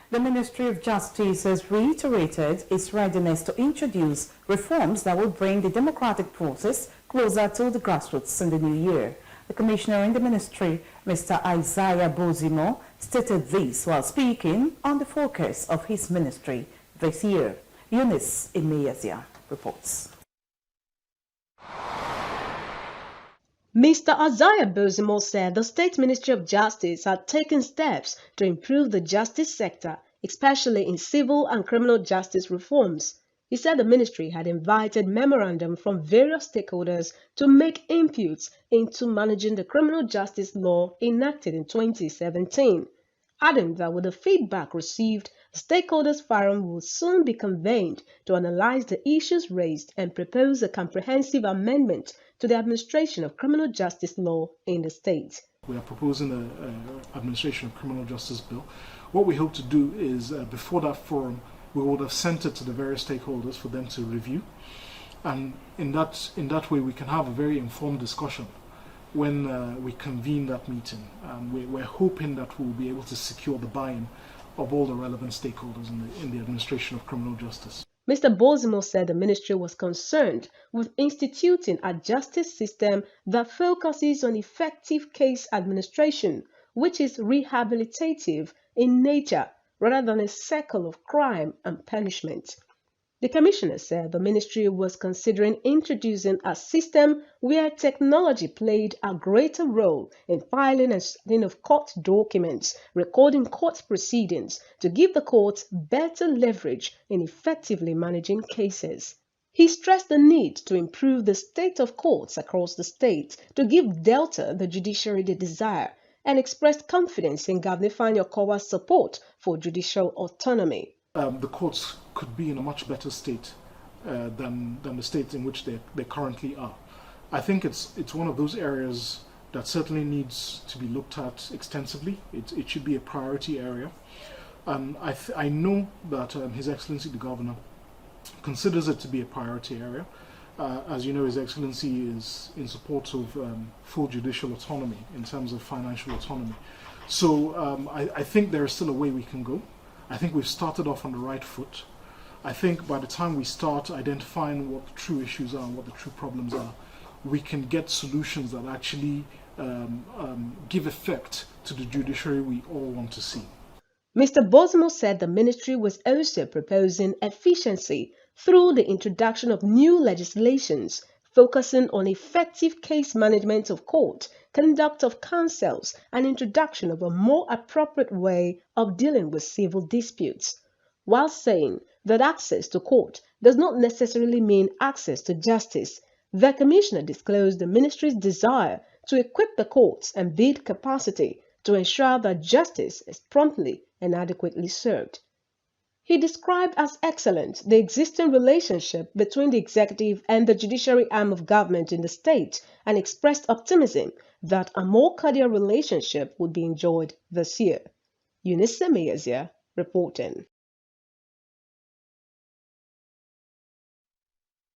The Ministry of Justice has reiterated its readiness to introduce reforms that will bring the democratic process closer to the grassroots in the new year. The Commissioner in the Ministry, Mr. Isaiah Bozimo, stated this while speaking on the focus of his ministry this year. Eunice Imeyazia reports. Mr. Isaiah Bozimo said the State Ministry of Justice had taken steps to improve the justice sector, especially in civil and criminal justice reforms. He said the ministry had invited memorandum from various stakeholders to make inputs into managing the criminal justice law enacted in 2017, adding that with the feedback received, the stakeholders forum will soon be convened to analyze the issues raised and propose a comprehensive amendment to the administration of criminal justice law in the state. We are proposing an administration of criminal justice bill. What we hope to do is, before that forum, we would have sent it to the various stakeholders for them to review, and in that way we can have a very informed discussion when we convene that meeting. We're hoping that we'll be able to secure the buy-in of all the relevant stakeholders in the administration of criminal justice. Mr. Bozimo said the ministry was concerned with instituting a justice system that focuses on effective case administration, which is rehabilitative in nature rather than a cycle of crime and punishment. The Commissioner said the ministry was considering introducing a system where technology played a greater role in filing and sending of court documents, recording court proceedings to give the courts better leverage in effectively managing cases. He stressed the need to improve the state of courts across the state to give Delta the judiciary they desire, and expressed confidence in Governor Fanyokowa's support for judicial autonomy. The courts could be in a much better state than the state in which they currently are. I think it's one of those areas that certainly needs to be looked at extensively. It should be a priority area. I know that His Excellency the Governor considers it to be a priority area. As you know, His Excellency is in support of full judicial autonomy in terms of financial autonomy. So I think there is still a way we can go. I think we've started off on the right foot. I think by the time we start identifying what the true issues are and what the true problems are, we can get solutions that actually give effect to the judiciary we all want to see. Mr. Bozimo said the ministry was also proposing efficiency through the introduction of new legislations focusing on effective case management of court, conduct of counsels, and introduction of a more appropriate way of dealing with civil disputes, while saying that access to court does not necessarily mean access to justice. The Commissioner disclosed the ministry's desire to equip the courts and build capacity to ensure that justice is promptly and adequately served. He described as excellent the existing relationship between the executive and the judiciary arm of government in the state, and expressed optimism that a more cordial relationship would be enjoyed this year. Eunice Imeyazia reporting.